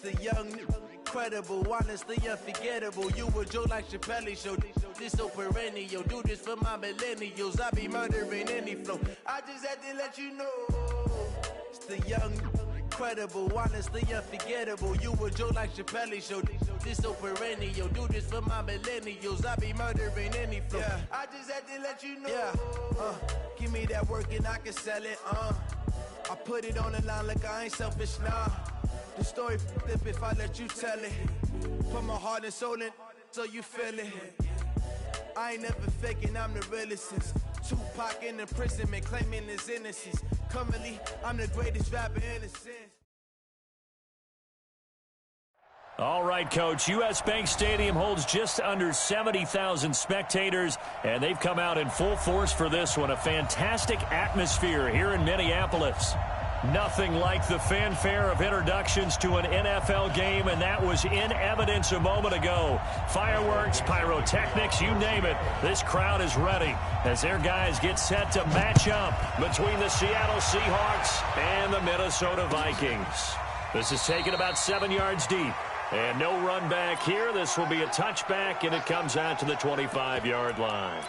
the young, incredible, honestly unforgettable. You a joke like Chappelle Show. This so perennial. Do this for my millennials. I be murdering any flow. I just had to let you know. It's the young, incredible, honestly unforgettable. You a joke like Chappelle Show. This so perennial. Do this for my millennials. I be murdering any flow. Yeah. I just had to let you know. Yeah. Give me that work and I can sell it. I put it on the line like I ain't selfish, nah. The story flip if I let you tell it. Put my heart and soul in so you feel it. I ain't never faking, I'm the realest since Tupac in imprisonment, claiming his innocence. Currently, I'm the greatest rapper in a sense. All right, Coach. U.S. Bank Stadium holds just under 70,000 spectators, and they've come out in full force for this one. A fantastic atmosphere here in Minneapolis. Nothing like the fanfare of introductions to an NFL game, and that was in evidence a moment ago. Fireworks, pyrotechnics, you name it. This crowd is ready as their guys get set to match up between the Seattle Seahawks and the Minnesota Vikings. This is taken about 7 yards deep. And no run back here. This will be a touchback, and it comes out to the 25-yard line.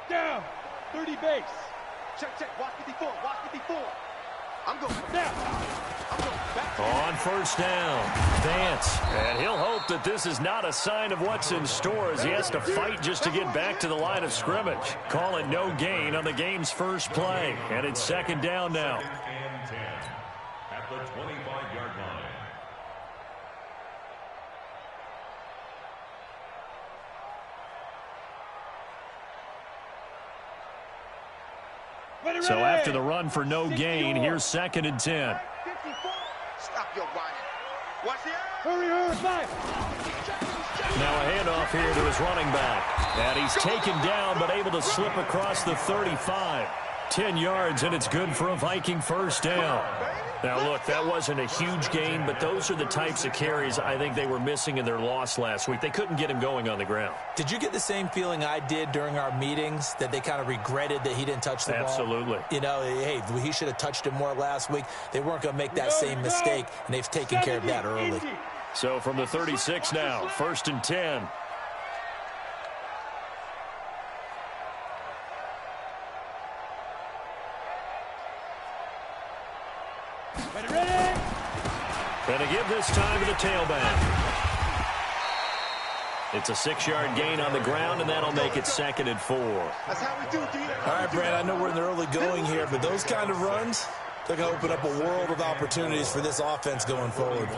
Down, 30 base. Check, watch it before. I'm going down. I'm going back. On first down, Vance. And he'll hope that this is not a sign of what's in store as he has to fight just to get back to the line of scrimmage. Call it no gain on the game's first play. And it's second down now. Second and 10 at the 25-yard line. So after the run for no gain, here's second and 10. Stop your whining. Watch the hurry, five. Now a handoff here to his running back. And he's taken down but able to slip across the 35. 10 yards, and it's good for a Viking first down. Now, look, that wasn't a huge gain, but those are the types of carries I think they were missing in their loss last week. They couldn't get him going on the ground. Did you get the same feeling I did during our meetings, that they kind of regretted that he didn't touch the ball? Absolutely. You know, hey, he should have touched it more last week. They weren't going to make that same mistake, and they've taken care of that early. So from the 36 now, first and 10. And to give this time to the tailback. It's a 6-yard gain on the ground, and that'll make it second and 4. That's how we do, D. All right, Brad, I know we're in the early going here, but those kind of runs, they're going to open up a world of opportunities for this offense going forward.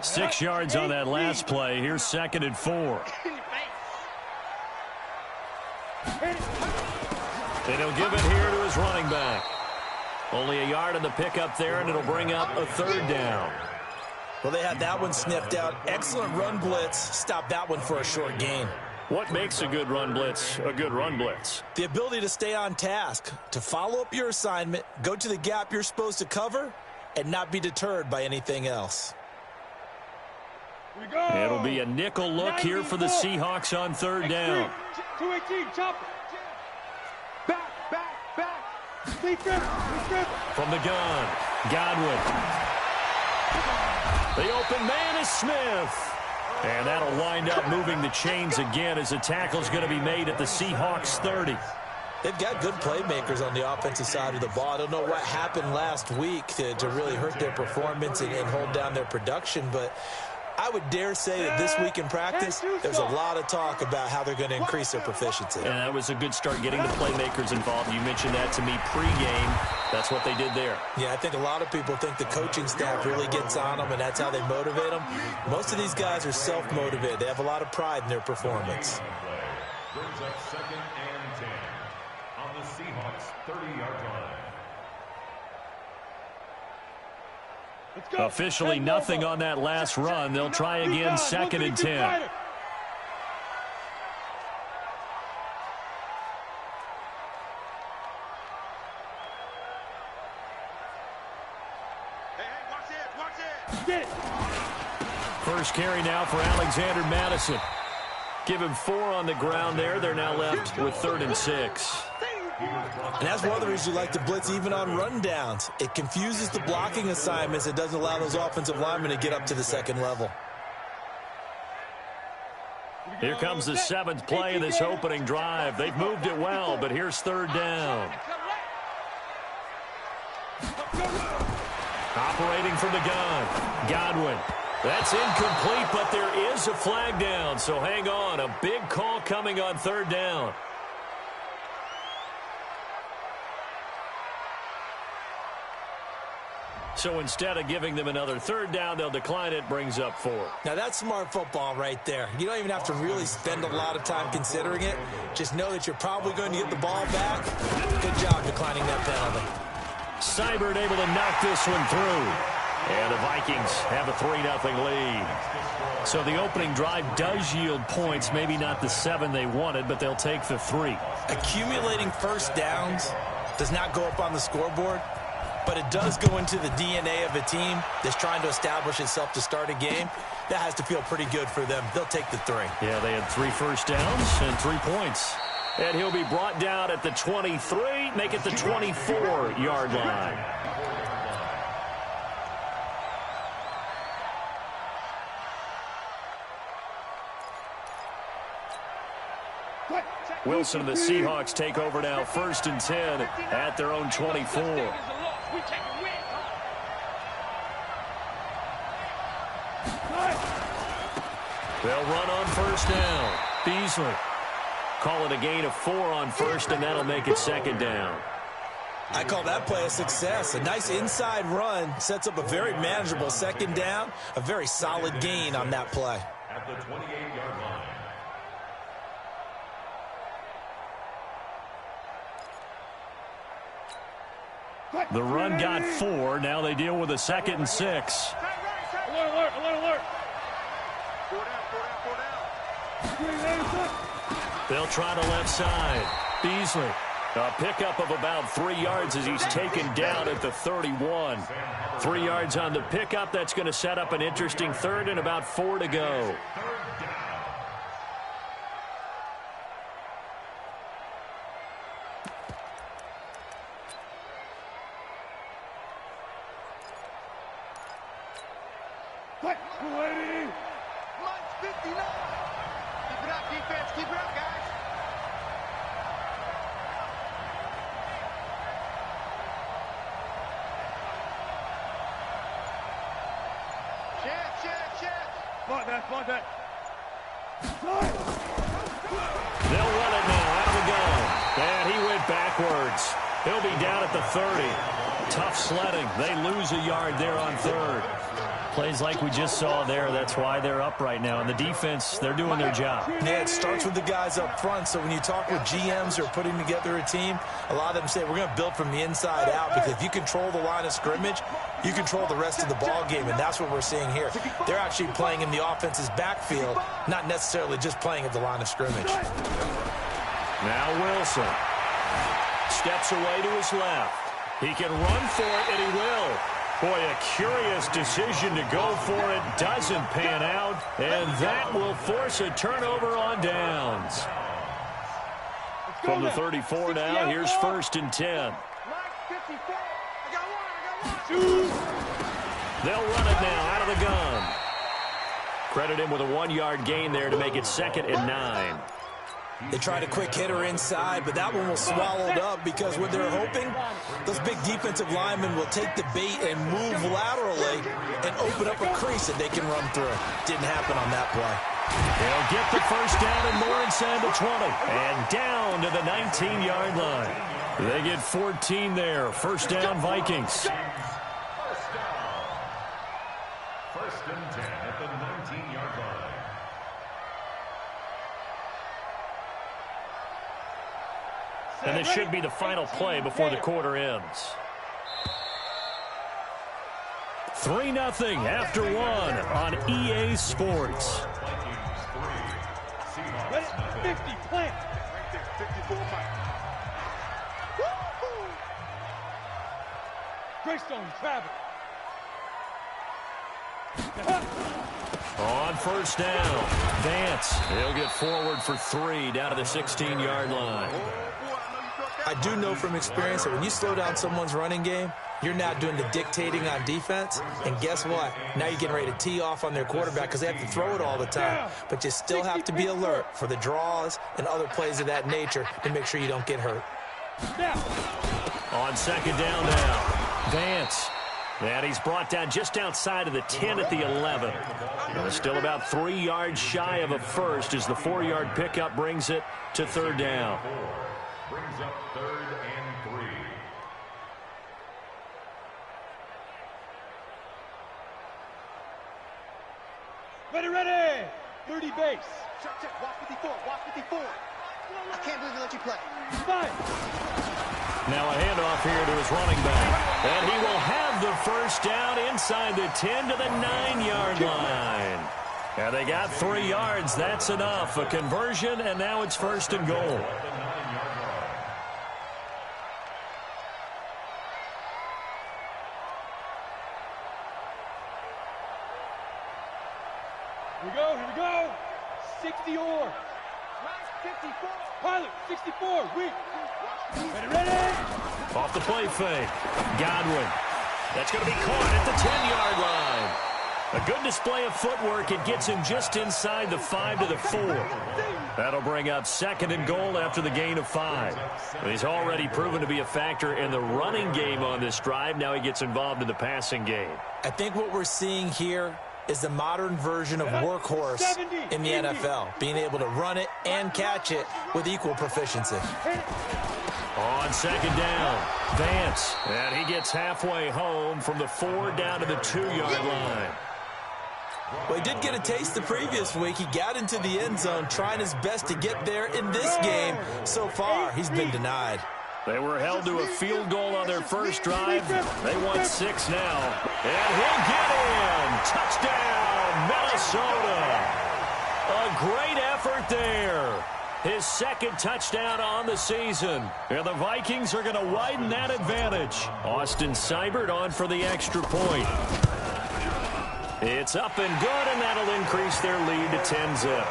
Six yards on that last play. Here's second and 4. And he'll give it here to his running back. Only a yard on the pickup there, and it'll bring up a third down. Well, they had that one sniffed out. Excellent run blitz. Stop that one for a short gain. What makes a good run blitz a good run blitz? The ability to stay on task, to follow up your assignment, go to the gap you're supposed to cover, and not be deterred by anything else. It'll be a nickel look here for the Seahawks on third down. 218, chop it. Back. From the gun, Godwin. The open man is Smith. And that'll wind up moving the chains again as the tackle's going to be made at the Seahawks 30. They've got good playmakers on the offensive side of the ball. I don't know what happened last week to really hurt their performance and hold down their production, but I would dare say that this week in practice, there's a lot of talk about how they're going to increase their proficiency. And that was a good start getting the playmakers involved. You mentioned that to me pregame. That's what they did there. Yeah, I think a lot of people think the coaching staff really gets on them, and that's how they motivate them. Most of these guys are self-motivated. They have a lot of pride in their performance. Brings up second and 10 on the Seahawks 30-yard line. Officially nothing on that last run. They'll try again second and 10. First carry now for Alexander Madison. Give him 4 on the ground there. They're now left with 3rd and 6. And that's one of the reasons you like to blitz even on rundowns. It confuses the blocking assignments. It doesn't allow those offensive linemen to get up to the second level. Here comes the 7th play of this opening drive. They've moved it well, but here's 3rd down. Operating from the gun, Godwin. That's incomplete, but there is a flag down, so hang on. A big call coming on 3rd down. So instead of giving them another 3rd down, they'll decline it, brings up 4. Now, that's smart football right there. You don't even have to really spend a lot of time considering it. Just know that you're probably going to get the ball back. Good job declining that penalty. Seibert able to knock this one through. And the Vikings have a 3-0 lead. So the opening drive does yield points, maybe not the 7 they wanted, but they'll take the 3. Accumulating first downs does not go up on the scoreboard, but it does go into the DNA of a team that's trying to establish itself to start a game. That has to feel pretty good for them. They'll take the 3. Yeah, they had 3 first downs and 3 points. And he'll be brought down at the 23, make it the 24-yard line. Wilson and the Seahawks take over now, 1st and 10 at their own 24. They'll run on 1st down. Beasley. Call it a gain of 4 on 1st, and that'll make it 2nd down. I call that play a success. A nice inside run sets up a very manageable 2nd down. A very solid gain on that play. At the 28-yard line. The run got 4. Now they deal with a 2nd and 6. Alert, alert. They'll try the left side. Beasley. A pickup of about 3 yards as he's taken down at the 31. 3 yards on the pickup. That's going to set up an interesting 3rd and about 4 to go. Keep it up, guys. Check. Block that. They'll run it now out of the gun. And he went backwards. He'll be down at the 30. Tough sledding. They lose a yard there on 3rd. Plays like we just saw there. That's why they're up right now. And the defense, they're doing their job. Yeah, it starts with the guys up front. So when you talk with GMs who are putting together a team, a lot of them say we're going to build from the inside out, because if you control the line of scrimmage, you control the rest of the ball game, and that's what we're seeing here. They're actually playing in the offense's backfield, not necessarily just playing at the line of scrimmage. Now Wilson steps away to his left. He can run for it, and he will. Boy, a curious decision to go for it. Doesn't pan out, and that will force a turnover on downs. From the 34 now, here's 1st and 10. They'll run it now out of the gun. Credit him with a 1-yard gain there to make it 2nd and 9. They tried a quick hitter inside, but that one was swallowed up, because what they're hoping, those big defensive linemen will take the bait and move laterally and open up a crease that they can run through. Didn't happen on that play. They'll get the 1st down, and Lawrence at the 20. And down to the 19-yard line. They get 14 there. 1st down, Vikings. 1st and 10 at the 19-yard line. And this should be the final play before the quarter ends. 3-0 after 1 on EA Sports. Ready? 50, plant. 54 Greystone, travel. On first down, Vance. He'll get forward for 3 down to the 16-yard line. I do know from experience that when you slow down someone's running game, you're now doing the dictating on defense. And guess what? Now you're getting ready to tee off on their quarterback because they have to throw it all the time. But you still have to be alert for the draws and other plays of that nature to make sure you don't get hurt. On second down now, Vance. And he's brought down just outside of the 10 at the 11. And still about 3 yards shy of a first as the 4-yard pickup brings it to third down. Brings up 3rd and 3. Ready! 30 base. Check. Watch 54. I can't believe they let you play. 5. Now a handoff here to his running back. And he will have the first down inside the 10 to the 9-yard line. And they got 3 yards. That's enough. A conversion, and now it's first and goal. Here we go. 60 or. 54. Pilot, 64. Weak. Ready. Off the play fake. Godwin. That's going to be caught at the 10-yard line. A good display of footwork. It gets him just inside the 5 to the 4. That'll bring up second and goal after the gain of 5. He's already proven to be a factor in the running game on this drive. Now he gets involved in the passing game. I think what we're seeing here is the modern version of workhorse in the NFL, being able to run it and catch it with equal proficiency. On second down, Vance, and he gets halfway home from the 4 down to the 2-yard line. Well, he did get a taste the previous week. He got into the end zone trying his best to get there in this game. So far, he's been denied. They were held to a field goal on their first drive. They want 6 now. And he'll get in. Touchdown, Minnesota. A great effort there. His second touchdown on the season. And the Vikings are going to widen that advantage. Austin Seibert on for the extra point. It's up and good, and that'll increase their lead to 10-zip.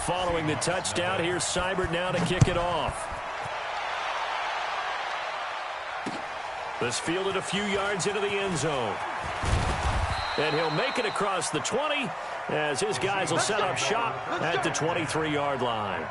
Following the touchdown, here's Seibert now to kick it off. This fielded a few yards into the end zone. And he'll make it across the 20 as his guys will set up shop at the 23-yard line.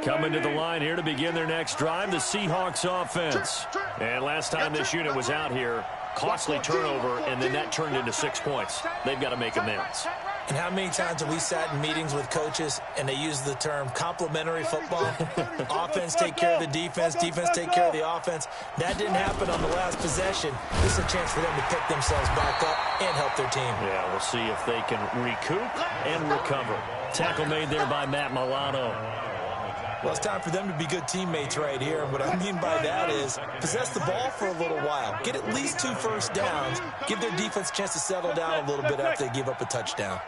Coming to the line here to begin their next drive, the Seahawks offense. And last time this unit was out here, costly turnover, and then that turned into 6 points. They've got to make amends. And how many times have we sat in meetings with coaches and they use the term complementary football? Offense take care of the defense, defense take care of the offense. That didn't happen on the last possession. This is a chance for them to pick themselves back up and help their team. Yeah, we'll see if they can recoup and recover. Tackle made there by Matt Milano. Well, it's time for them to be good teammates right here. And what I mean by that is possess the ball for a little while. Get at least 2 first downs. Give their defense a chance to settle down a little bit after they give up a touchdown.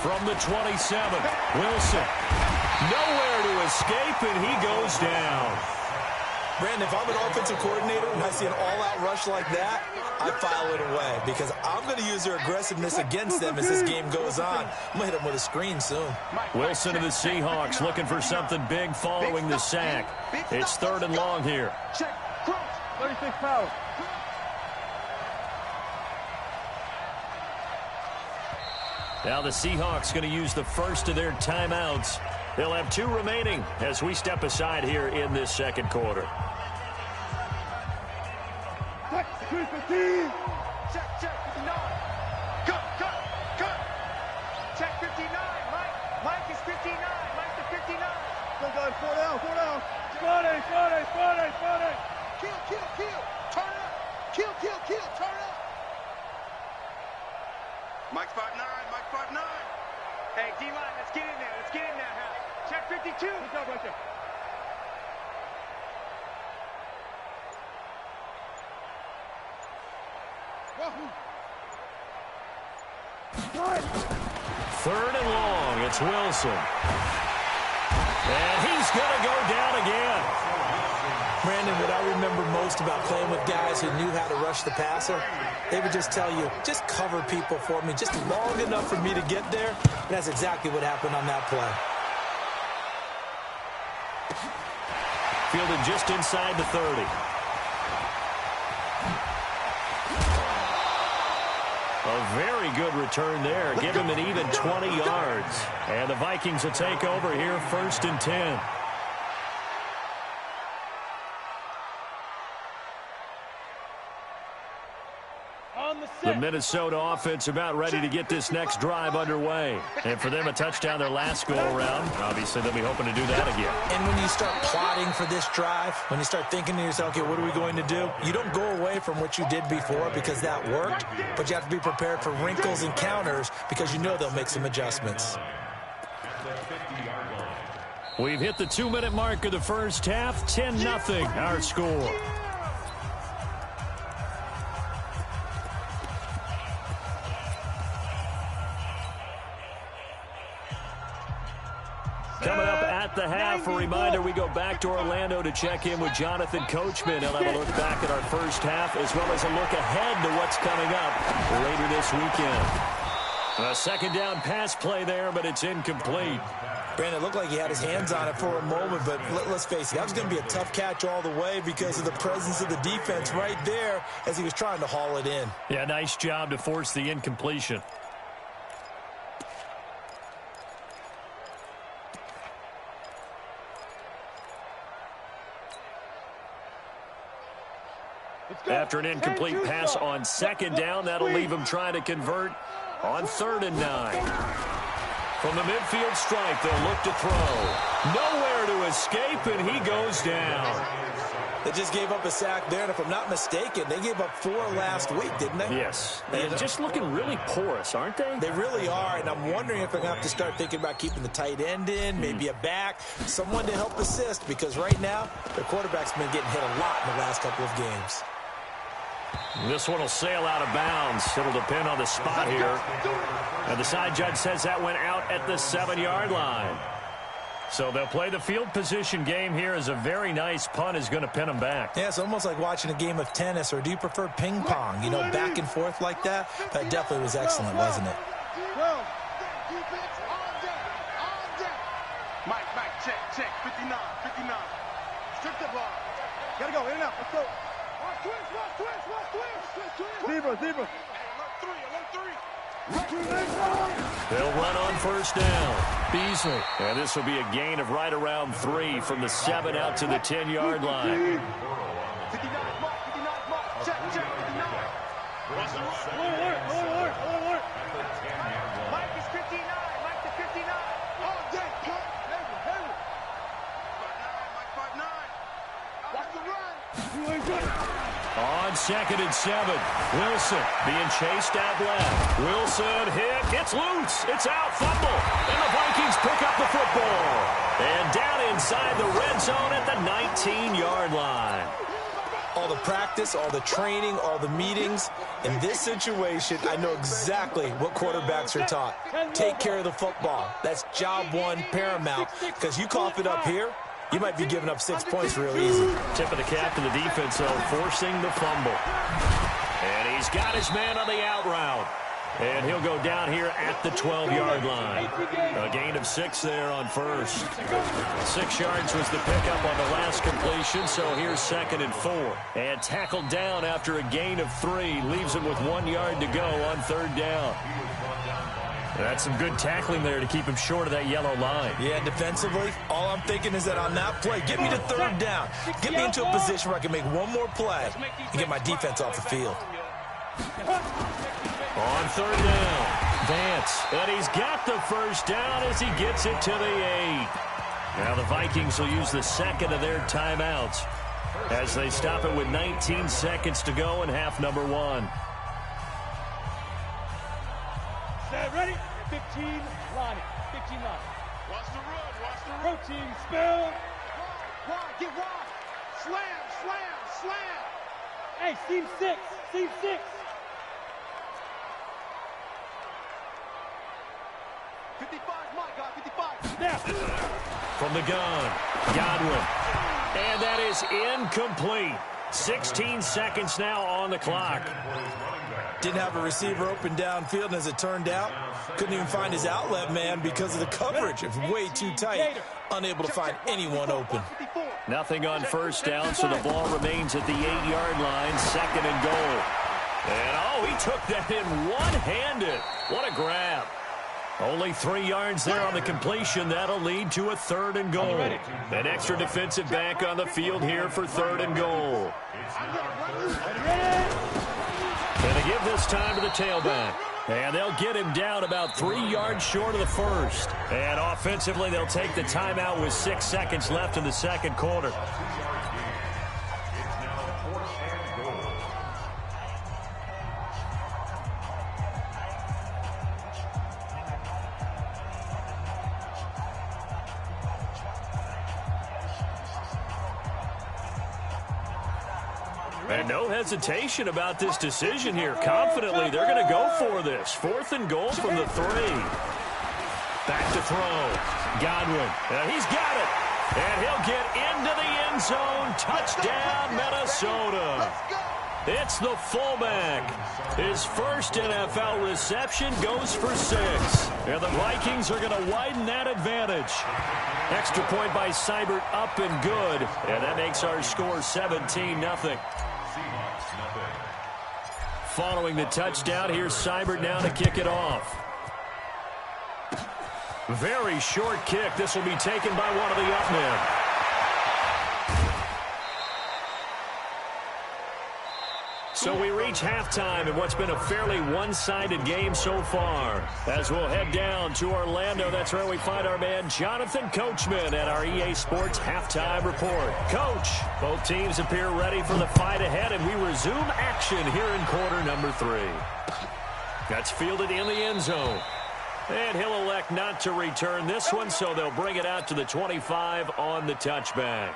From the 27, Wilson. Nowhere to escape, and he goes down. Brandon, if I'm an offensive coordinator and I see an all-out rush like that, I file it away because I'm going to use their aggressiveness against them as this game goes on. I'm going to hit them with a screen soon. Wilson and the Seahawks looking for something big following the sack. It's 3rd and long here. Check. Cross. 36 power. Now the Seahawks going to use the first of their timeouts. They'll have 2 remaining as we step aside here in this second quarter. Check, 59. Cut. Check 59. Mike is 59. Mike's the 59. Go, 4 down. Spot it. Kill. Turn up. Kill. Turn up. Mike's 5'9. Hey, D-line, let's get in there. Check 52. Good job right there. Third and long. It's Wilson. And he's going to go down again. Brandon, what I remember most about playing with guys who knew how to rush the passer, they would just tell you, just cover people for me, just long enough for me to get there. And that's exactly what happened on that play. Fielded just inside the 30. A very good return there. Give him an even 20 yards. And the Vikings will take over here, 1st and 10. The Minnesota offense about ready to get this next drive underway. And for them, a touchdown their last go-around. Obviously, they'll be hoping to do that again. And when you start plotting for this drive, when you start thinking to yourself, okay, what are we going to do? You don't go away from what you did before because that worked, but you have to be prepared for wrinkles and counters because you know they'll make some adjustments. We've hit the 2-minute mark of the first half. 10-0 our score. Coming up at the half, a reminder, we go back to Orlando to check in with Jonathan Coachman. He'll have a look back at our first half as well as a look ahead to what's coming up later this weekend. A second down pass play there, but it's incomplete. Brandon, it looked like he had his hands on it for a moment, but let's face it, that was going to be a tough catch all the way because of the presence of the defense right there as he was trying to haul it in. Yeah, nice job to force the incompletion. After an incomplete pass on second down, that'll leave him trying to convert on 3rd and 9. From the midfield stripe, they'll look to throw. Nowhere to escape, and he goes down. They just gave up a sack there, and if I'm not mistaken, they gave up 4 last week, didn't they? Yes. And just looking really porous, aren't they? They really are, and I'm wondering if they're going to have to start thinking about keeping the tight end in, maybe a back, someone to help assist, because right now, their quarterback's been getting hit a lot in the last couple of games. This one will sail out of bounds. It'll depend on the spot here. And the side judge says that went out at the 7-yard line. So they'll play the field position game here as a very nice punt is going to pin them back. Yeah, it's almost like watching a game of tennis, or do you prefer ping pong? You know, back and forth like that? That definitely was excellent, wasn't it? Mike, check, 59. Strip the ball. Gotta go, in and out, let's go. Watch twist. Zebra. Alert three. They'll run on 1st down. Beasley. And this will be a gain of right around 3 from the 7 out to the 10-yard line. 59, mark. Check, 59. Watch the run. Alert. Mike is 59. Mike to 59. All day, punt. Heavy. 5'9". Watch the run. On 2nd and 7, Wilson being chased out left. Wilson hit. It's loose. It's out. Fumble. And the Vikings pick up the football. And down inside the red zone at the 19-yard line. All the practice, all the training, all the meetings. In this situation, I know exactly what quarterbacks are taught. Take care of the football. That's job one, paramount. Because you cough it up here, you might be giving up 6 points real easy. Tip of the cap to the defense, though, forcing the fumble. And he's got his man on the out route. And he'll go down here at the 12-yard line. A gain of 6 there on 1st. 6 yards was the pickup on the last completion, so here's 2nd and 4. And tackled down after a gain of 3. Leaves him with 1 yard to go on 3rd down. That's some good tackling there to keep him short of that yellow line. Yeah, defensively, all I'm thinking is that on that play, get me to 3rd down. Get me into a position where I can make one more play and get my defense off the field. On 3rd down, Vance. And he's got the 1st down as he gets it to the 8. Now the Vikings will use the 2nd of their timeouts as they stop it with 19 seconds to go in half number 1. Ready? 15 line. Watch the run. Protein spill. Get wide. Slam. Hey, seam 6. From the gun, Godwin. And that is incomplete. 16 seconds now on the clock. Didn't have a receiver open downfield, and as it turned out, couldn't even find his outlet man because of the coverage. It's way too tight. Unable to find anyone open. Nothing on first down, so the ball remains at the 8-yard line, 2nd and goal. And, oh, he took that in one-handed. What a grab. Only 3 yards there on the completion. That'll lead to a 3rd and goal. An extra defensive back on the field here for 3rd and goal. And they give this time to the tailback. And they'll get him down about 3 yards short of the first. And offensively, they'll take the timeout with 6 seconds left in the second quarter. And no hesitation about this decision here. Confidently, they're going to go for this. 4th and goal from the 3. Back to throw. Godwin. He's got it. And he'll get into the end zone. Touchdown, Minnesota. It's the fullback. His first NFL reception goes for 6. And the Vikings are going to widen that advantage. Extra point by Seibert, up and good. And that makes our score 17-0. Following the touchdown, here's Seibert now to kick it off. Very short kick. This will be taken by one of the up men. So we reach halftime in what's been a fairly one-sided game so far. As we'll head down to Orlando, that's where we find our man Jonathan Coachman at our EA Sports Halftime Report. Coach, both teams appear ready for the fight ahead, and we resume action here in quarter number 3. That's fielded in the end zone. And he'll elect not to return this one, so they'll bring it out to the 25 on the touchback.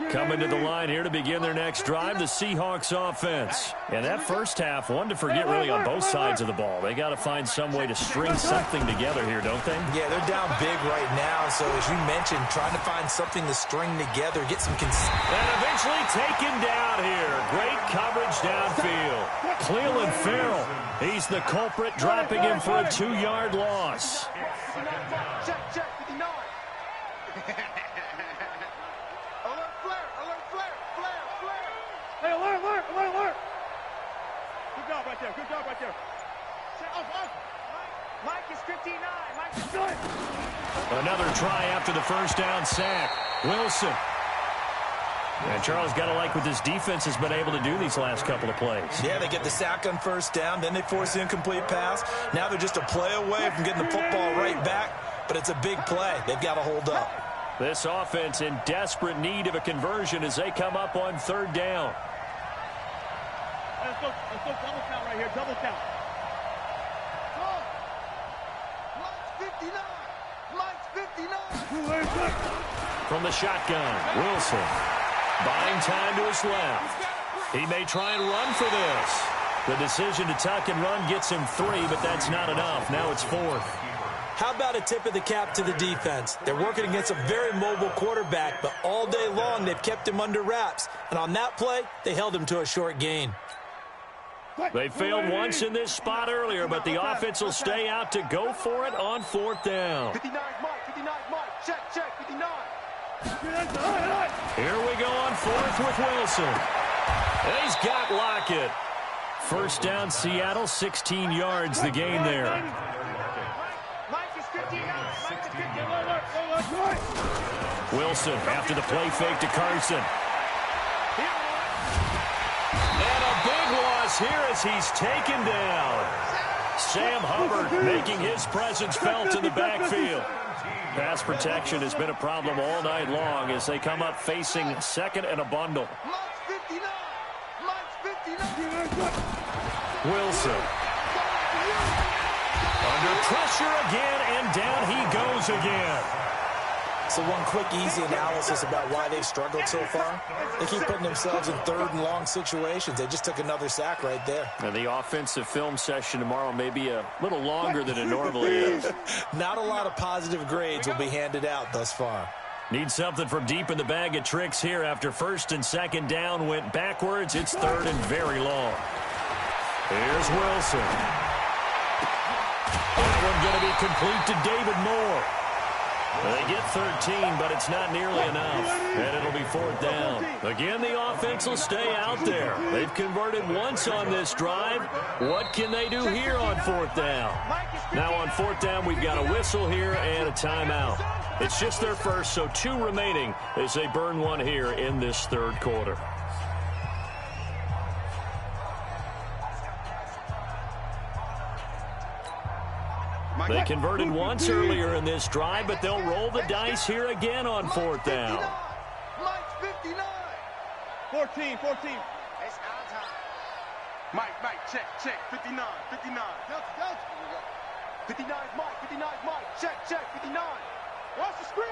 Coming to the line here to begin their next drive, the Seahawks offense. And that first half, one to forget really on both sides of the ball. They got to find some way to string something together here, don't they? Yeah, they're down big right now. So as you mentioned, trying to find something to string together, get some and eventually taken down here. Great coverage downfield. Cleveland Farrell, he's the culprit, dropping him for a 2-yard loss. Check, 59. Hey, alert! Good job right there. Mike is 59. Mike is good. Another try after the first down sack. Wilson. And Charles, got to like what this defense has been able to do these last couple of plays. Yeah, they get the sack on first down, then they force the incomplete pass. Now they're just a play away from getting the football right back, but it's a big play. They've got to hold up. This offense in desperate need of a conversion as they come up on 3rd down. Let's go double count right here, double count. Mike's 59. From the shotgun, Wilson. Buying time to his left. He may try and run for this. The decision to tuck and run gets him 3, but that's not enough. Now it's 4th. How about a tip of the cap to the defense? They're working against a very mobile quarterback, but all day long they've kept him under wraps. And on that play, they held him to a short gain. They failed once in this spot earlier, but the offense will stay out to go for it on 4th down. 59 Mike, check, 59. Here we go on 4th with Wilson. And he's got Lockett. First down, Seattle, 16 yards the gain there. Mike is 59. Wilson after the play fake to Carson. And a big loss here as he's taken down. Sam Hubbard making his presence felt in the backfield. Pass protection has been a problem all night long as they come up facing 2nd and a bundle. Wilson. Under pressure again, and down he goes again. So one quick, easy analysis about why they've struggled so far. They keep putting themselves in third and long situations. They just took another sack right there. And the offensive film session tomorrow may be a little longer than it normally is. Not a lot of positive grades will be handed out thus far. Need something from deep in the bag of tricks here after first and second down went backwards. It's third and very long. Here's Wilson. That one going to be complete to David Moore. They get 13, but it's not nearly enough, and it'll be fourth down. Again, the offense will stay out there. They've converted once on this drive. What can they do here on fourth down? Now on fourth down, we've got a whistle here and a timeout. It's just their first, so 2 remaining as they burn one here in this third quarter. They converted once earlier in this drive, but they'll roll the dice here again on fourth down. Mike's 59. 14. It's our time. Mike, check. 59. 59 is Mike. Check. 59. Watch the screen.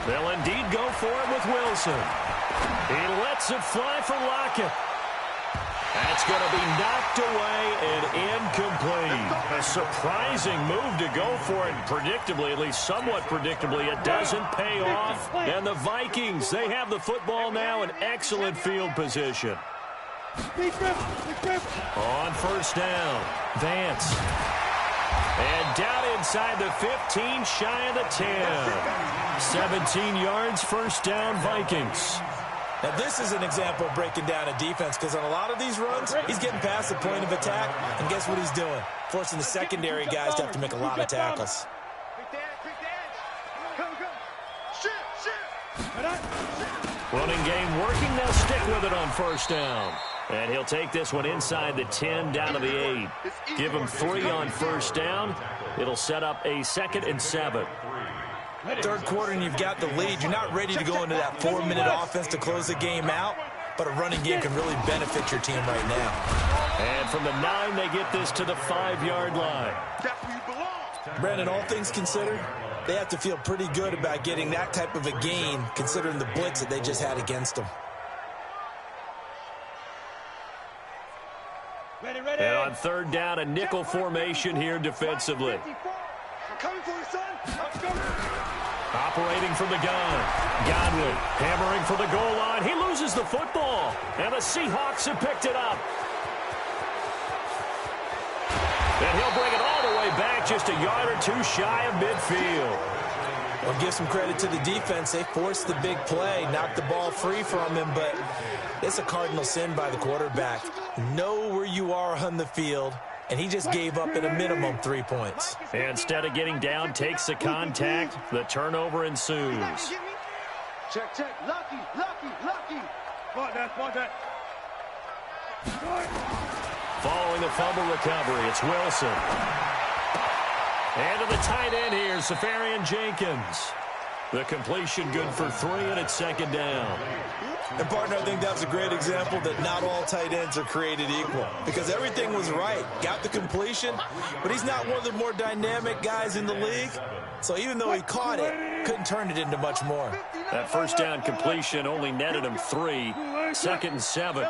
They'll indeed go for it with Wilson. He lets it fly for Lockett. That's going to be knocked away and incomplete. A surprising move to go for it. Predictably, at least somewhat predictably, it doesn't pay off. And the Vikings, they have the football now in excellent field position. On first down, Vance. And down inside the 15, shy of the 10. 17 yards, first down, Vikings. Now, this is an example of breaking down a defense because on a lot of these runs, he's getting past the point of attack, and guess what he's doing? Forcing the secondary guys to have to make a lot of tackles. Running game working, they'll stick with it on first down. And he'll take this one inside the 10 down to the 8. Give him 3 on first down. It'll set up a 2nd and 7. Third quarter and you've got the lead. You're not ready to go into that 4-minute offense to close the game out, but a running game can really benefit your team right now. And from the 9, they get this to the 5-yard line. Brandon, all things considered, they have to feel pretty good about getting that type of a gain considering the blitz that they just had against them. And on third down, a nickel formation here defensively. Coming for you, son. Operating from the gun. Godwin hammering for the goal line. He loses the football. And the Seahawks have picked it up. And he'll bring it all the way back just a yard or 2 shy of midfield. Well, give some credit to the defense. They forced the big play, knocked the ball free from him, but it's a cardinal sin by the quarterback. Know where you are on the field, and he just gave up at a minimum 3 points. Instead of getting down, takes the contact. The turnover ensues. Check. Lucky. Spot that. Following the fumble recovery, it's Wilson. And to the tight end here, Safarian Jenkins. The completion good for 3, and it's 2nd down. And, partner, I think that was a great example that not all tight ends are created equal because everything was right. Got the completion, but he's not one of the more dynamic guys in the league. So even though he caught it, couldn't turn it into much more. That first down completion only netted him 3. 2nd and 7.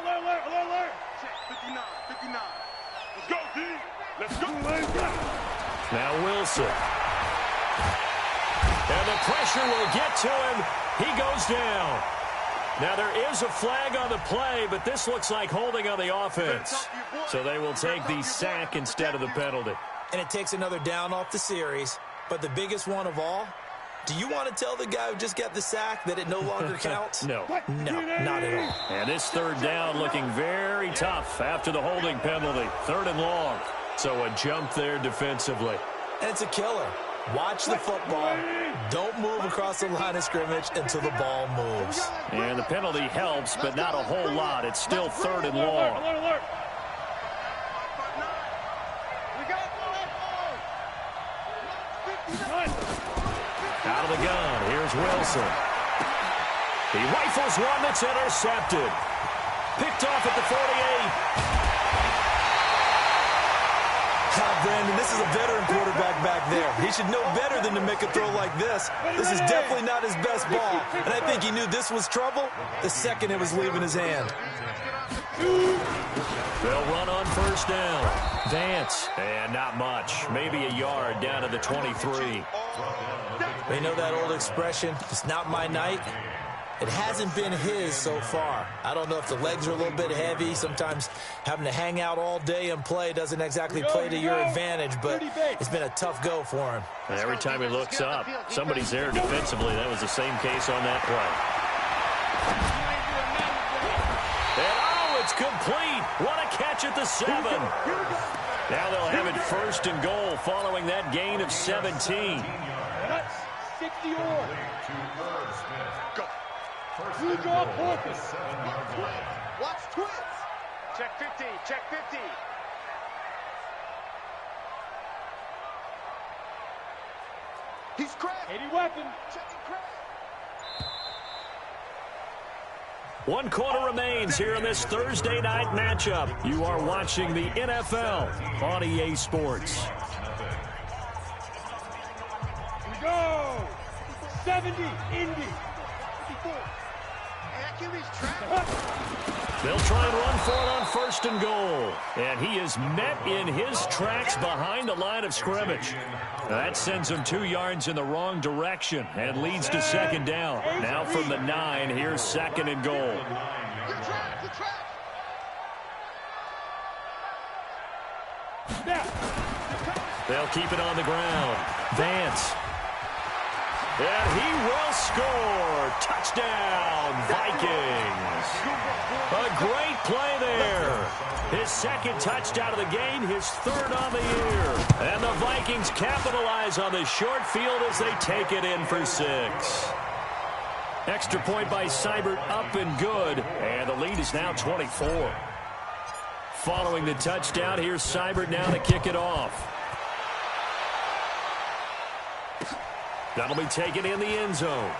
59. Let's go. Now Wilson. And the pressure will get to him. He goes down. Now there is a flag on the play, but this looks like holding on the offense. So they will take the sack instead of the penalty. And it takes another down off the series. But the biggest one of all, do you want to tell the guy who just got the sack that it no longer counts? No, not at all. And this third down looking very tough after the holding penalty. 3rd and long. So a jump there defensively. And it's a killer. Watch the football. Don't move across the line of scrimmage until the ball moves. And the penalty helps, but not a whole lot. It's still 3rd and long. Alert. Out of the gun, here's Wilson. He rifles one that's intercepted. Picked off at the 48. Brandon, this this is a veteran quarterback back there. He should know better than to make a throw like this. This is definitely not his best ball, and I think he knew this was trouble the second it was leaving his hand. They'll run on first down. Vance, and not much. Maybe a yard down to the 23. They know that old expression, it's not my night. It hasn't been his so far. I don't know if the legs are a little bit heavy. Sometimes having to hang out all day and play doesn't exactly play to your advantage, but it's been a tough go for him. And every time he looks up, somebody's there defensively. That was the same case on that play. And oh, it's complete. What a catch at the 7. Now they'll have it first and goal following that gain of 17. 60 yards. You draw focus. Watch twins. Check 50. Check 50. He's cracked. 80 weapon. Checking crack. 1 quarter remains here in this Thursday night matchup. You are watching the NFL on EA Sports. Here we go. 70. Indy. 54. They'll try and run for it on first and goal. And he is met in his tracks behind the line of scrimmage. That sends him 2 yards in the wrong direction and leads to second down. Now from the 9, here's second and goal. They'll keep it on the ground. Vance. And he will score. Touchdown, Vikings. A great play there. His second touchdown of the game, his 3rd on the year. And the Vikings capitalize on the short field as they take it in for 6. Extra point by Seibert, up and good. And the lead is now 24. Following the touchdown, here's Seibert now to kick it off. That'll be taken in the end zone.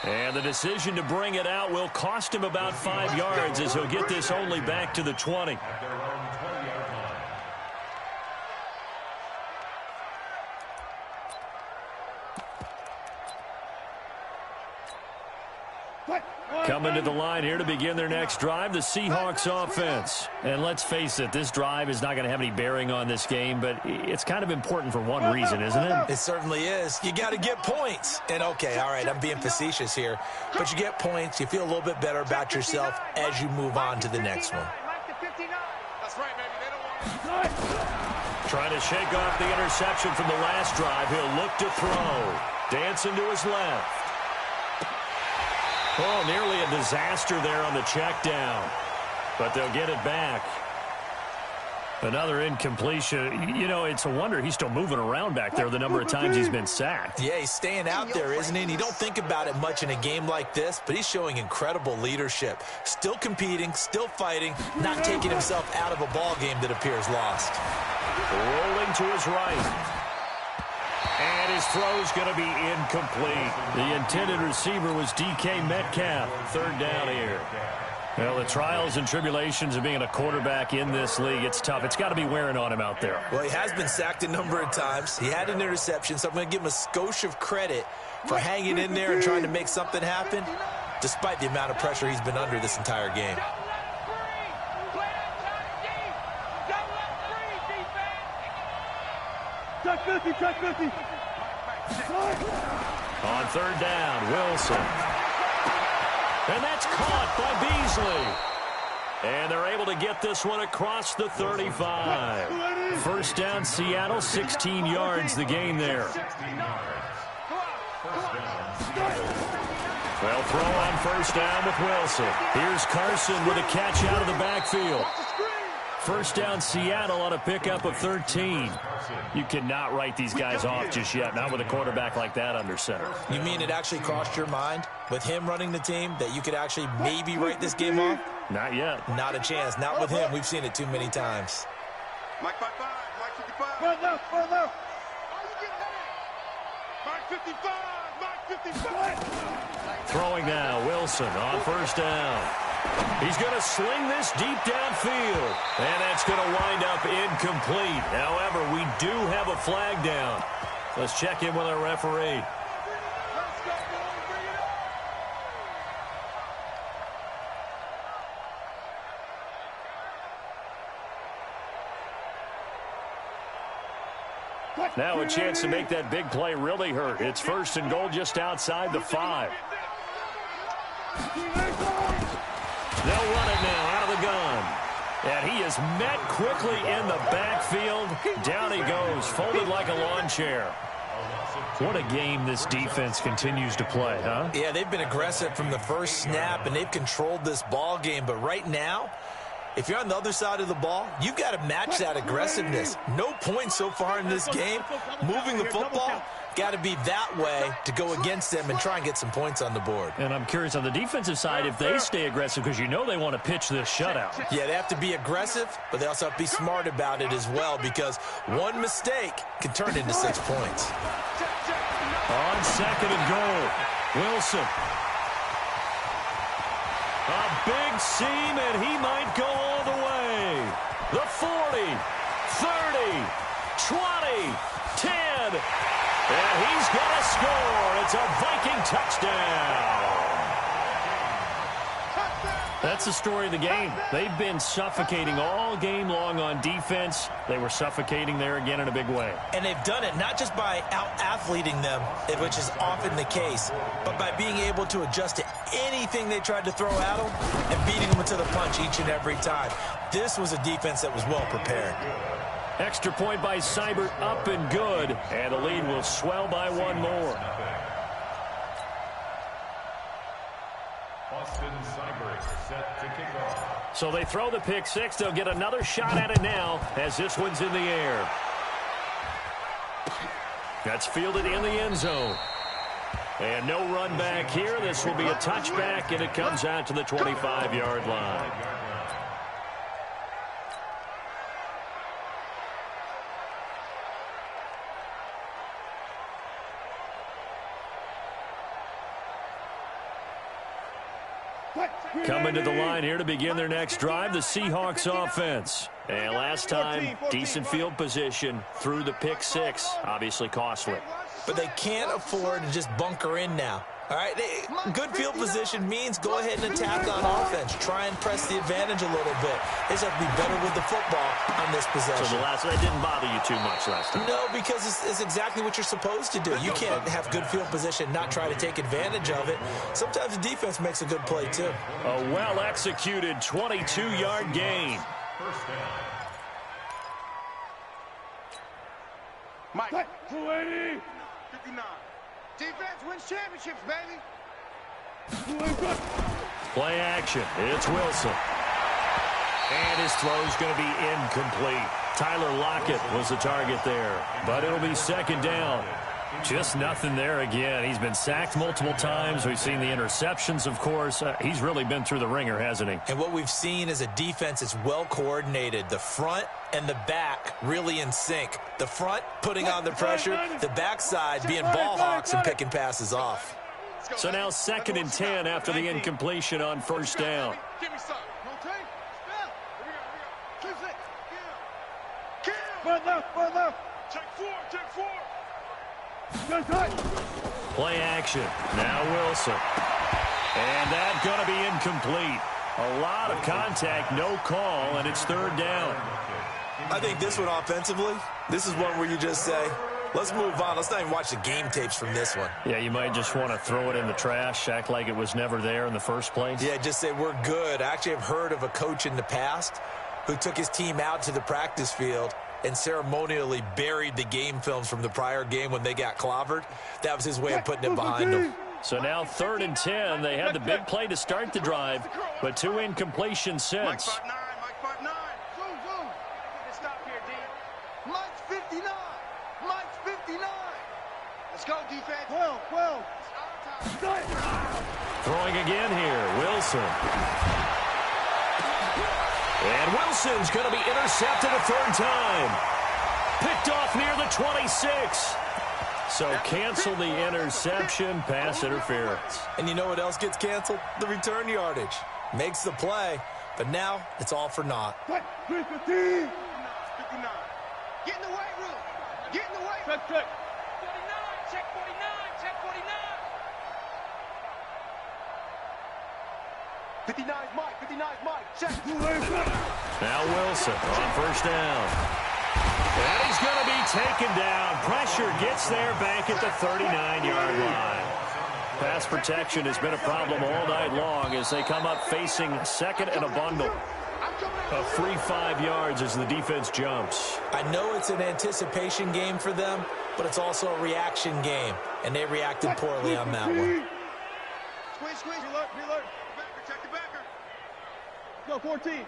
And the decision to bring it out will cost him about 5 yards as he'll get this only back to the 20. Coming to the line here to begin their next drive, the Seahawks offense. And let's face it, this drive is not going to have any bearing on this game, but it's kind of important for one reason, isn't it? It certainly is. You got to get points. And okay, all right, I'm being facetious here, but you get points, you feel a little bit better about yourself as you move on to the next one. That's right, baby. They don't want it. Trying to shake off the interception from the last drive. He'll look to throw. Dancing to his left. Oh, nearly a disaster there on the check down. But they'll get it back. Another incompletion. You know, it's a wonder he's still moving around back there the number of times he's been sacked. Yeah, he's staying out there, isn't he? And you don't think about it much in a game like this, but he's showing incredible leadership. Still competing, still fighting, not taking himself out of a ball game that appears lost. Rolling to his right. And his throw's going to be incomplete. The intended receiver was DK Metcalf. 3rd down here. Well, the trials and tribulations of being a quarterback in this league, it's tough. It's got to be wearing on him out there. Well, he has been sacked a number of times. He had an interception, so I'm going to give him a skosh of credit for hanging in there and trying to make something happen, despite the amount of pressure he's been under this entire game. Check 50, check 50. On 3rd down, Wilson. And that's caught by Beasley. And they're able to get this one across the 35. 1st down, Seattle, 16 yards the gain there. They'll throw on 1st down with Wilson. Here's Carson with a catch out of the backfield. 1st down, Seattle on a pickup of 13. You cannot write these guys off just yet, not with a quarterback like that under center. You mean it actually crossed your mind, with him running the team, that you could actually maybe write this game off? Not yet. Not a chance. Not with him. We've seen it too many times. Mike 55, Mike 55. Front left, front left. Mike 55, Mike 55. Throwing now, Wilson on 1st down. He's going to sling this deep downfield. And that's going to wind up incomplete. However, we do have a flag down. Let's check in with our referee. Now a chance to make that big play really hurt. It's 1st and goal just outside the 5. They'll run it now out of the gun. And he is met quickly in the backfield. Down he goes, folded like a lawn chair. What a game this defense continues to play, huh? Yeah, they've been aggressive from the first snap, and they've controlled this ball game. But right now, if you're on the other side of the ball, you've got to match that aggressiveness. No points so far in this game. Moving the football, got to be that way to go against them and try and get some points on the board. And I'm curious on the defensive side if they stay aggressive, because you know they want to pitch this shutout. Yeah, they have to be aggressive, but they also have to be smart about it as well, because one mistake can turn into 6 points. On 2nd and goal, Wilson. A big seam, and he might go all the way. The 40, 30, 20, 10. And he's going to score. It's a Viking touchdown. That's the story of the game. They've been suffocating all game long on defense. They were suffocating there again in a big way. And they've done it not just by out-athleting them, which is often the case, but by being able to adjust to anything they tried to throw at them and beating them to the punch each and every time. This was a defense that was well prepared. Extra point by Seibert, up and good. And the lead will swell by 1 more. So they throw the pick 6. They'll get another shot at it now as this one's in the air. That's fielded in the end zone. And no run back here. This will be a touchback, and it comes out to the 25-yard line. Coming to the line here to begin their next drive, the Seahawks offense. And last time, decent field position through the pick 6. Obviously costly. But they can't afford to just bunker in now. All right, good field position means go ahead and attack on offense. Try and press the advantage a little bit. They just have to be better with the football on this possession. So that didn't bother you too much last time? No, because it's exactly what you're supposed to do. You can't have good field position, not try to take advantage of it. Sometimes the defense makes a good play, too. A well-executed 22-yard gain. Mike, 280. 59. Defense wins championships, baby. Play action. It's Wilson. And his throw's going to be incomplete. Tyler Lockett was the target there. But it'll be 2nd down. Just nothing there again. He's been sacked multiple times. We've seen the interceptions, of course. He's really been through the ringer, hasn't he? And what we've seen is a defense that's well coordinated. The front and the back really in sync. The front putting on the pressure, the backside being ball hawks and picking passes off. So now 2nd and 10 after the incompletion on 1st down. Give me some. Okay? Spell. Here we go. Kill. Further, further. Take 4, take 4. Play action. Now Wilson. And that's going to be incomplete. A lot of contact, no call, and it's 3rd down. I think this one offensively, this is one where you just say, let's move on. Let's not even watch the game tapes from this one. Yeah, you might just want to throw it in the trash, act like it was never there in the first place. Yeah, just say we're good. I actually have heard of a coach in the past who took his team out to the practice field and ceremonially buried the game films from the prior game when they got clobbered. That was his way of putting it behind them. So now 3rd and 10. They had the big play to start the drive, but 2 incompletions since. Mike 5'9", Mike 5'9". Zoom, zoom. Let's stop here, D. Mike's 59. Mike's 59. Let's go, defense. 12, 12. Throwing again here, Wilson. And Wilson's going to be intercepted a 3rd time. Picked off near the 26. So cancel the interception, pass interference. And you know what else gets canceled? The return yardage. Makes the play, but now it's all for naught. 59. Get in the weight room. Get in the weight room. Check. 49. Check 49. Check 49. 59's Mike. 59's Mike. Check. Now Wilson on first down. And he's going to be taken down. Pressure gets there back at the 39-yard line. Pass protection has been a problem all night long as they come up facing second and a bundle. A free 5 yards as the defense jumps. I know it's an anticipation game for them, but it's also a reaction game, and they reacted poorly on that one. Squeeze. Reload. Backer. Check the backer. Go, 14.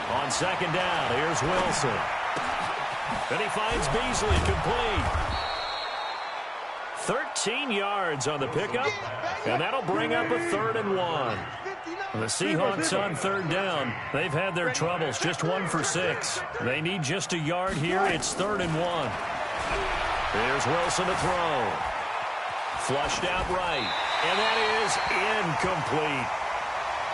On second down, here's Wilson. And he finds Beasley complete. 13 yards on the pickup, and that'll bring up a 3rd and 1. The Seahawks on third down. They've had their troubles, just 1 for 6. They need just a yard here. It's 3rd and 1. Here's Wilson to throw. Flushed out right, and that is incomplete.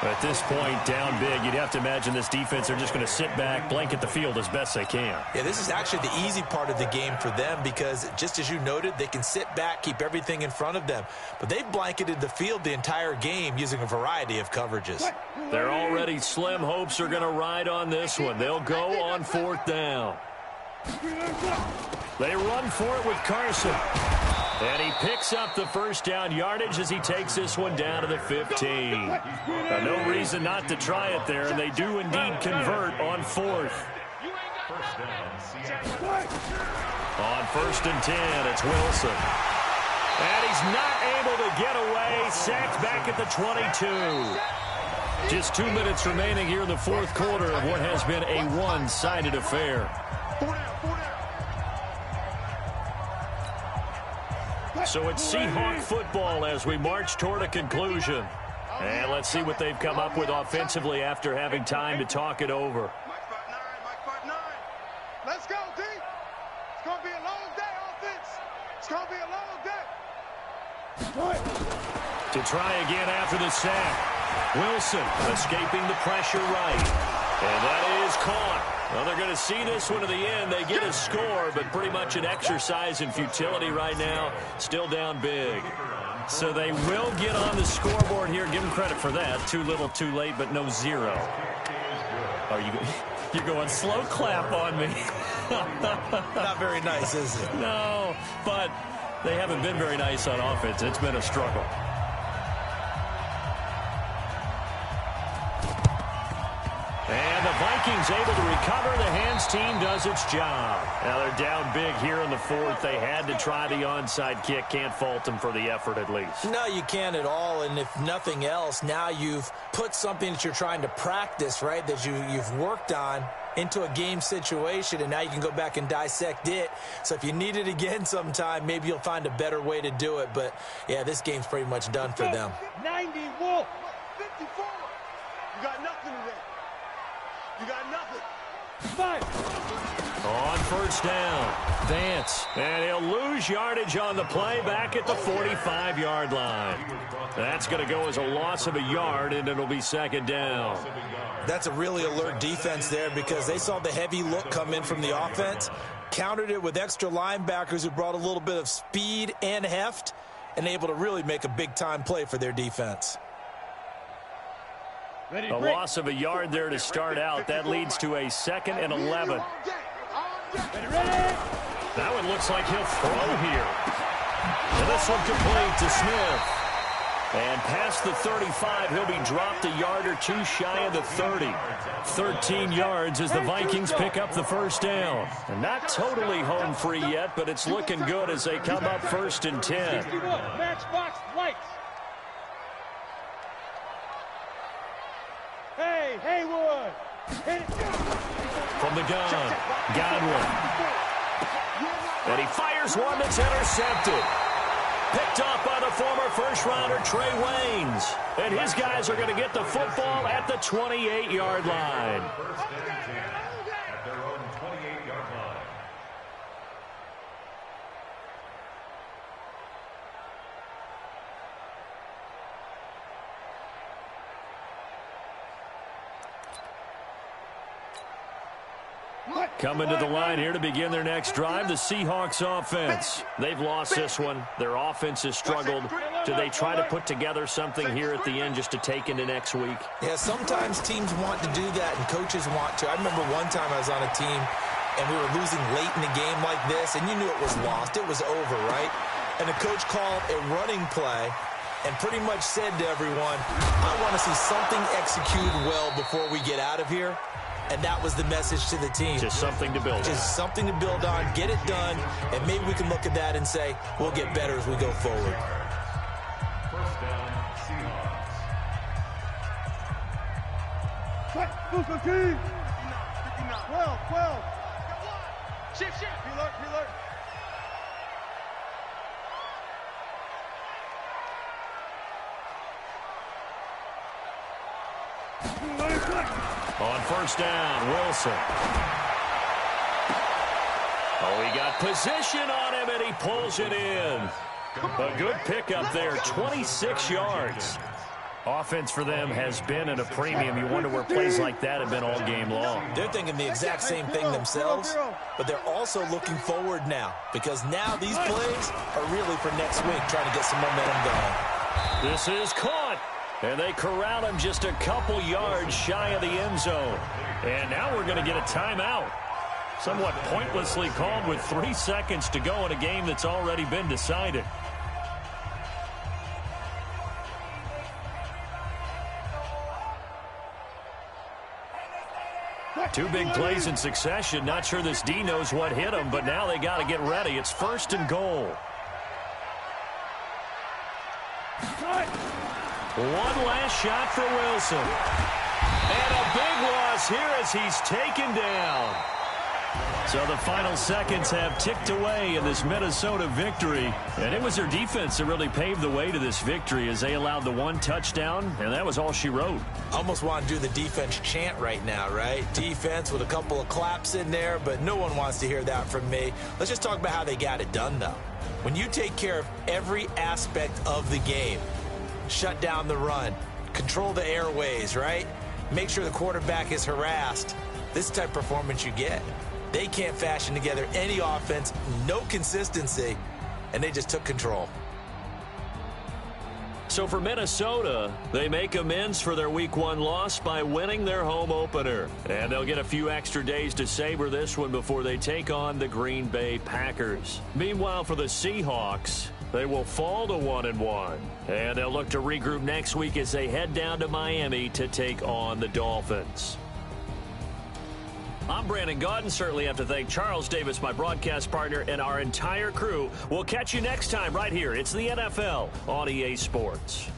At this point, down big, you'd have to imagine this defense are just going to sit back, blanket the field as best they can. Yeah, this is actually the easy part of the game for them because, just as you noted, they can sit back, keep everything in front of them. But they've blanketed the field the entire game using a variety of coverages. Their already slim hopes are going to ride on this one. They'll go on 4th down. They run for it with Carson. And he picks up the first down yardage as he takes this one down to the 15. No reason not to try it there, and they do indeed convert on 4th. On 1st and 10, it's Wilson. And he's not able to get away. Sacked back at the 22. Just 2 minutes remaining here in the 4th quarter of what has been a one-sided affair. So it's Seahawk football as we march toward a conclusion. And let's see what they've come up with offensively after having time to talk it over. Mike 5'9". Let's go, D. It's going to be a long day, offense. It's going to be a long day. To try again after the sack. Wilson escaping the pressure right. And that is caught. Well, they're going to see this one to the end. They get a score, but pretty much an exercise in futility right now. Still down big. So they will get on the scoreboard here. Give them credit for that. Too little, too late, but no 0. You're going slow clap on me. Not very nice, is it? No, but they haven't been very nice on offense. It's been a struggle. And the Vikings able to recover. The hands team does its job. Now they're down big here in the 4th. They had to try the onside kick. Can't fault them for the effort at least. No, you can't at all. And if nothing else, now you've put something that you're trying to practice, right, that you've worked on into a game situation, and now you can go back and dissect it. So if you need it again sometime, maybe you'll find a better way to do it. But, yeah, this game's pretty much done for them. 90 Wolf. 54. You got nothing today. You got nothing. 5. On first down, Vance. And he'll lose yardage on the play back at the 45-yard line. That's going to go as a loss of a yard, and it'll be 2nd down. That's a really alert defense there because they saw the heavy look come in from the offense, countered it with extra linebackers who brought a little bit of speed and heft, and able to really make a big-time play for their defense. A loss of a yard there to start out. That leads to a 2nd and 11. That one looks like he'll throw here. And this one complete to Smith. And past the 35, he'll be dropped a yard or two shy of the 30. 13 yards as the Vikings pick up the first down. And not totally home free yet, but it's looking good as they come up 1st and 10. Matchbox lights. Hey, Haywood. From the gun, Godwin. And he fires one that's intercepted. Picked off by the former first-rounder Trey Waynes. And his guys are going to get the football at the 28-yard line. At their own 28-yard line. Coming to the line here to begin their next drive, the Seahawks offense. They've lost this one. Their offense has struggled. Do they try to put together something here at the end just to take into next week? Yeah, sometimes teams want to do that and coaches want to. I remember one time I was on a team and we were losing late in a game like this, and you knew it was lost. It was over, right? And the coach called a running play and pretty much said to everyone, I want to see something executed well before we get out of here. And that was the message to the team. Just something to build on. Just something to build on, get it done, and maybe we can look at that and say, we'll get better as we go forward. First down, Seahawks. Move, 12. Shift. Reload. On first down, Wilson. Oh, he got position on him, and he pulls it in. A good pickup there, 26 yards. Offense for them has been at a premium. You wonder where plays like that have been all game long. They're thinking the exact same thing themselves, but they're also looking forward now because now these plays are really for next week, trying to get some momentum going. This is caught, and they corral him just a couple yards shy of the end zone. And now we're going to get a timeout. Somewhat pointlessly called with 3 seconds to go in a game that's already been decided. Two big plays in succession. Not sure this D knows what hit him, but now they got to get ready. It's first and goal. One last shot for Wilson. And a big loss here as he's taken down. So the final seconds have ticked away in this Minnesota victory. And it was their defense that really paved the way to this victory as they allowed the one touchdown, and that was all she wrote. Almost want to do the defense chant right now, right? Defense with a couple of claps in there, but no one wants to hear that from me. Let's just talk about how they got it done, though. When you take care of every aspect of the game, shut down the run, control the airways, right? Make sure the quarterback is harassed. This type of performance you get. They can't fashion together any offense, no consistency, and they just took control. So for Minnesota, they make amends for their Week 1 loss by winning their home opener. And they'll get a few extra days to savor this one before they take on the Green Bay Packers. Meanwhile, for the Seahawks, they will fall to 1-1. And they'll look to regroup next week as they head down to Miami to take on the Dolphins. I'm Brandon Gaudin. Certainly have to thank Charles Davis, my broadcast partner, and our entire crew. We'll catch you next time right here. It's the NFL on EA Sports.